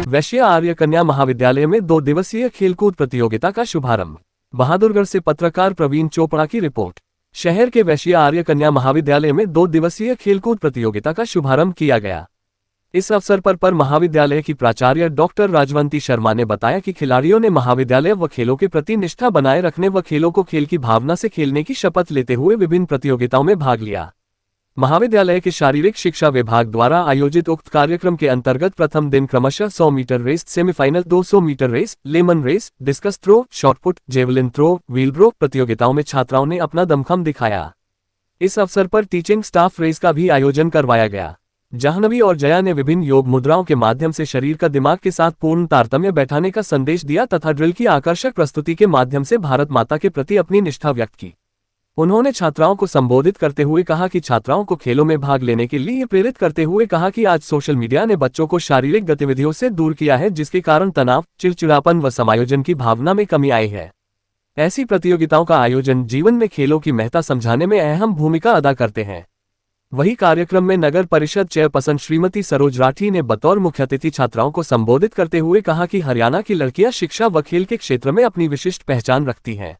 वैश्य आर्य कन्या महाविद्यालय में 2 दिवसीय खेलकूद प्रतियोगिता का शुभारंभ। बहादुरगढ़ से पत्रकार प्रवीण चोपड़ा की रिपोर्ट। शहर के वैश्य आर्य कन्या महाविद्यालय में 2 दिवसीय खेलकूद प्रतियोगिता का शुभारंभ किया गया। इस अवसर पर महाविद्यालय की प्राचार्य डॉक्टर राजवंती शर्मा ने बताया कि खिलाड़ियों ने महाविद्यालय व खेलों के प्रति निष्ठा बनाए रखने व खेलों को खेल की भावना से खेलने की शपथ लेते हुए विभिन्न प्रतियोगिताओं में भाग लिया। महाविद्यालय के शारीरिक शिक्षा विभाग द्वारा आयोजित उक्त कार्यक्रम के अंतर्गत प्रथम दिन क्रमशः 100 metre race, semifinal 200 metre race, lemon race, discus throw, shot put, javelin throw, wheel throw प्रतियोगिताओं में छात्राओं ने अपना दमखम दिखाया। इस अवसर पर टीचिंग स्टाफ रेस का भी आयोजन करवाया गया। जाह्नवी और जया ने विभिन्न योग मुद्राओं के माध्यम से शरीर का दिमाग के साथ पूर्ण तारतम्य बैठाने का संदेश दिया तथा ड्रिल की आकर्षक प्रस्तुति के माध्यम से भारत माता के प्रति अपनी निष्ठा व्यक्त की। उन्होंने छात्राओं को संबोधित करते हुए कहा कि छात्राओं को खेलों में भाग लेने के लिए प्रेरित करते हुए कहा कि आज सोशल मीडिया ने बच्चों को शारीरिक गतिविधियों से दूर किया है, जिसके कारण तनाव, चिड़चिड़ापन व समायोजन की भावना में कमी आई है। ऐसी प्रतियोगिताओं का आयोजन जीवन में खेलों की महत्ता समझाने में अहम भूमिका अदा करते हैं। वही कार्यक्रम में नगर परिषद चेयरपर्सन श्रीमती सरोज राठी ने बतौर मुख्य अतिथि छात्राओं को संबोधित करते हुए कहा कि हरियाणा की लड़कियां शिक्षा व खेल के क्षेत्र में अपनी विशिष्ट पहचान रखती हैं।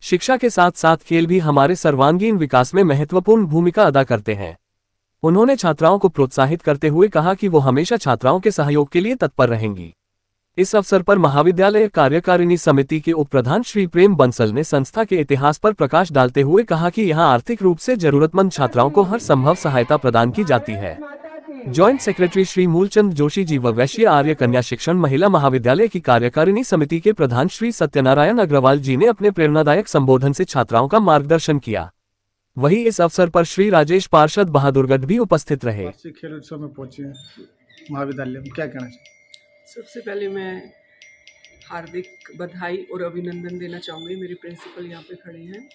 शिक्षा के साथ साथ खेल भी हमारे सर्वांगीण विकास में महत्वपूर्ण भूमिका अदा करते हैं। उन्होंने छात्राओं को प्रोत्साहित करते हुए कहा कि वो हमेशा छात्राओं के सहयोग के लिए तत्पर रहेंगी। इस अवसर पर महाविद्यालय कार्यकारिणी समिति के उप प्रधान श्री प्रेम बंसल ने संस्था के इतिहास पर प्रकाश डालते हुए कहा कि यहां आर्थिक रूप से जरूरतमंद छात्राओं को हर संभव सहायता प्रदान की जाती है। जॉइंट सेक्रेटरी श्री मूलचंद जोशी जी व वैश्य आर्य कन्या शिक्षण महिला महाविद्यालय की कार्यकारिणी समिति के प्रधान श्री सत्यनारायण अग्रवाल जी ने अपने प्रेरणादायक संबोधन से छात्राओं का मार्गदर्शन किया। वहीं इस अवसर पर श्री राजेश पार्षद बहादुरगढ़ भी उपस्थित रहे। खेल उत्सव में पहुंचे महाविद्यालय में क्या कहना चाहिए? सबसे पहले मैं हार्दिक बधाई और अभिनंदन देना चाहूँगी। मेरे प्रिंसिपल यहाँ पे खड़े हैं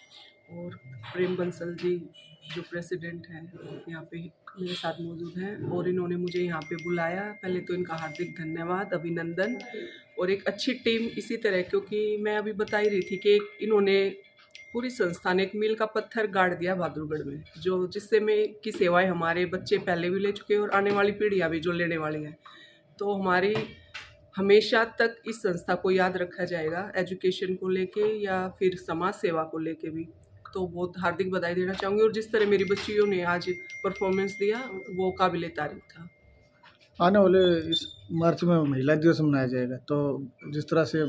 और प्रेम बंसल जी जो प्रेसिडेंट हैं यहाँ पे मेरे साथ मौजूद हैं और इन्होंने मुझे यहाँ पे बुलाया। पहले तो इनका हार्दिक धन्यवाद, अभिनंदन। और एक अच्छी टीम इसी तरह, क्योंकि मैं अभी बता ही रही थी कि इन्होंने पूरी संस्था ने एक मील का पत्थर गाड़ दिया बहादुरगढ़ में, जो जिससे में की सेवाएँ हमारे बच्चे पहले भी ले चुके हैं और आने वाली पीढ़ियाँ भी जो लेने वाली हैं। तो हमारी हमेशा तक इस संस्था को याद रखा जाएगा, एजुकेशन को लेके या फिर समाज सेवा को लेके भी। तो बहुत हार्दिक बधाई देना चाहूँगी। और जिस तरह मेरी बच्चियों ने आज परफॉर्मेंस दिया वो काबिले तारीफ था। आने वाले इस मार्च में महिला दिवस मनाया जाएगा, तो जिस तरह से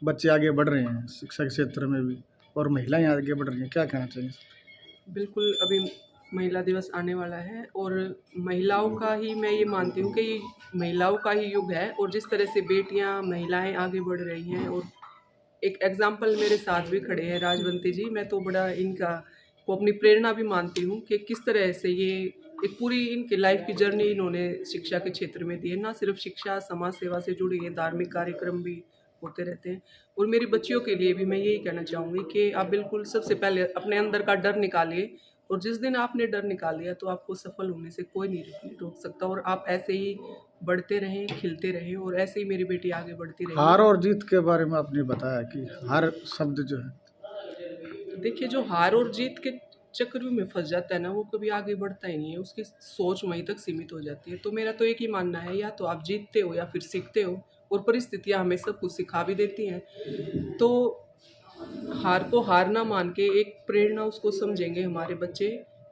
बच्चे आगे बढ़ रहे हैं शिक्षा के क्षेत्र में भी और महिलाएं आगे बढ़ रही हैं, क्या कहना चाहिए? बिल्कुल, अभी महिला दिवस आने वाला है और महिलाओं का ही मैं ये मानती हूँ कि महिलाओं का ही युग है। और जिस तरह से बेटियाँ, महिलाएं आगे बढ़ रही हैं और एक एग्जाम्पल मेरे साथ भी खड़े हैं राजवंती जी। मैं तो बड़ा इनका को अपनी प्रेरणा भी मानती हूँ कि किस तरह से ये एक पूरी इनकी लाइफ की जर्नी इन्होंने शिक्षा के क्षेत्र में दी है। ना सिर्फ शिक्षा, समाज सेवा से जुड़ी है, धार्मिक कार्यक्रम भी होते रहते हैं। और मेरी बच्चियों के लिए भी मैं यही कहना चाहूँगी कि आप बिल्कुल सबसे पहले अपने अंदर का डर निकालिए और जिस दिन आपने डर निकाल लिया तो आपको सफल होने से कोई नहीं रोक सकता। और आप ऐसे ही बढ़ते रहें, खिलते रहें और ऐसे ही मेरी बेटी आगे बढ़ती रही। हार और जीत के बारे में आपने बताया कि हार शब्द जो है, देखिए, जो हार और जीत के चक्र में फंस जाता है ना, वो कभी आगे बढ़ता ही नहीं है, उसकी सोच वहीं तक सीमित हो जाती है। तो मेरा तो एक ही मानना है, या तो आप जीतते हो या फिर सीखते हो। और परिस्थितियाँ हमें सब कुछ सिखा भी देती हैं। तो हार को हार ना मान के एक प्रेरणा उसको समझेंगे हमारे बच्चे।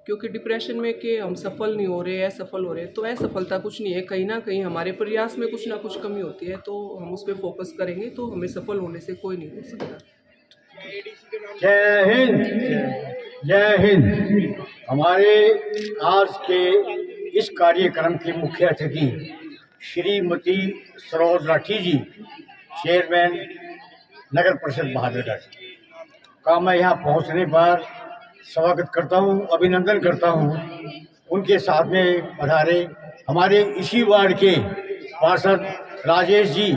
क्योंकि डिप्रेशन में कि हम सफल नहीं हो रहे, असफल हो रहे, तो असफलता कुछ नहीं है, कहीं ना कहीं हमारे प्रयास में कुछ ना कुछ कमी होती है। तो हम उस पर फोकस करेंगे तो हमें सफल होने से कोई नहीं हो सकता। जय हिंद, जय हिंद। हमारे आज के इस कार्यक्रम की मुख्य अतिथि श्रीमती सरोज राठी जी, चेयरमैन नगर परिषद बहादुरगढ़ का मैं यहाँ पहुँचने पर स्वागत करता हूँ, अभिनंदन करता हूँ। उनके साथ में पधारे हमारे इसी वार्ड के पार्षद राजेश जी,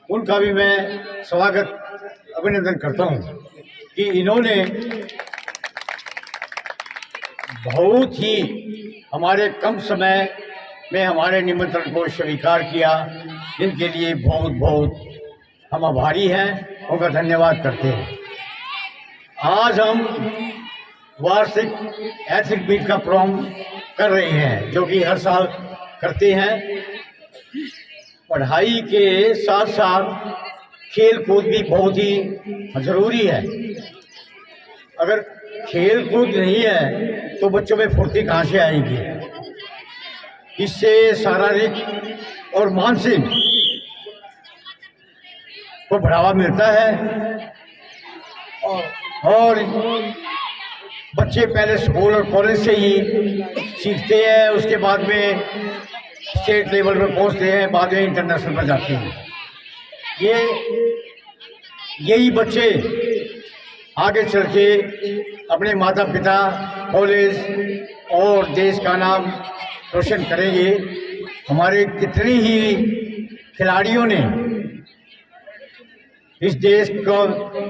उनका भी मैं स्वागत अभिनंदन करता हूँ कि इन्होंने बहुत ही हमारे कम समय में हमारे निमंत्रण को स्वीकार किया। इनके लिए बहुत बहुत हम आभारी हैं, उनका धन्यवाद करते हैं। आज हम वार्षिक एथलेटिक मीट का प्रोग्राम कर रहे हैं, जो कि हर साल करते हैं। पढ़ाई के साथ साथ खेल कूद भी बहुत ही ज़रूरी है। अगर खेल कूद नहीं है तो बच्चों में फुर्ती कहाँ से आएगी। इससे शारीरिक और मानसिक को बढ़ावा मिलता है और बच्चे पहले स्कूल और कॉलेज से ही सीखते हैं, उसके बाद में स्टेट लेवल पर पहुंचते हैं, बाद में इंटरनेशनल पर जाते हैं। यही बच्चे आगे चल के अपने माता पिता, कॉलेज और देश का नाम रोशन करेंगे। हमारे कितने ही खिलाड़ियों ने इस देश को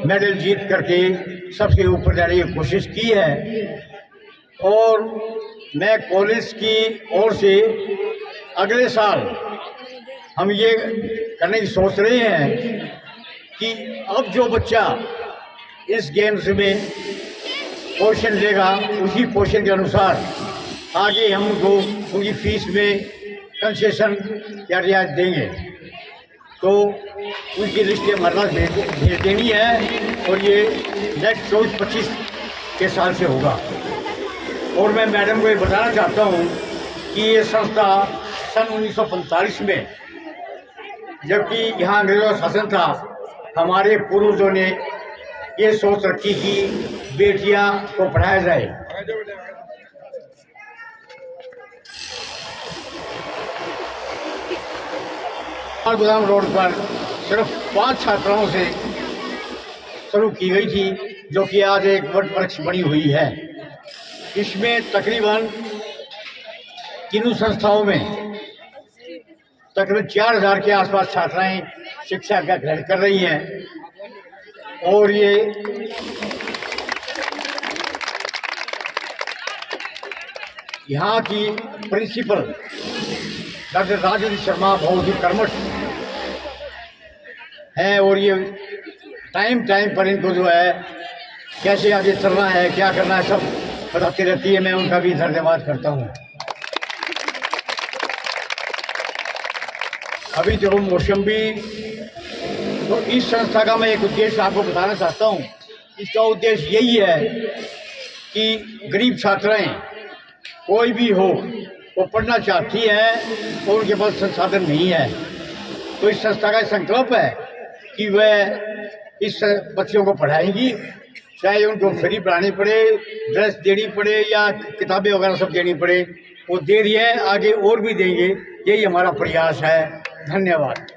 मेडल जीत करके सबसे ऊपर जाने की कोशिश की है और मैं कॉलेज की ओर से अगले साल हम ये करने की सोच रहे हैं कि अब जो बच्चा इस गेम्स में पोजीशन लेगा उसी पोजीशन के अनुसार आगे हम उनको उनकी फीस में कंसेशन या रियायत देंगे। तो उनकी लिस्ट हमारे पास भेज देनी है और ये नेक्स्ट 24-25 के साल से होगा। और मैं मैडम को ये बताना चाहता हूँ कि ये संस्था सन 1945 में, जबकि यहाँ अंग्रेजों का शासन था, हमारे पूर्वजों ने ये सोच रखी कि बेटियां को पढ़ाया जाए। गोदाम रोड पर सिर्फ 5 छात्राओं से शुरू की गई थी, जो कि आज एक वट वृक्ष बनी हुई है। इसमें तकरीबन तीनों संस्थाओं में तकरीबन 4000 के आसपास छात्राएं शिक्षा का ग्रहण कर रही हैं और ये यहाँ की प्रिंसिपल डॉक्टर राजेंद्र शर्मा बहुत ही कर्मठ हैं और ये टाइम पर इनको जो है कैसे आगे चलना है, क्या करना है, सब बताती रहती है। मैं उनका भी धन्यवाद करता हूँ। अभी जो मौसम्बी, तो इस संस्था का मैं एक उद्देश्य आपको बताना चाहता हूँ। इसका उद्देश्य यही है कि गरीब छात्राएं कोई भी हो वो पढ़ना चाहती हैं और उनके पास संसाधन नहीं है, तो इस संस्था का संकल्प है कि वह इस बच्चों को पढ़ाएंगी, चाहे उनको फ्री पढ़ानी पड़े, ड्रेस देनी पड़े या किताबें वगैरह सब देनी पड़े, वो दे रही है, आगे और भी देंगे। यही हमारा प्रयास है। धन्यवाद।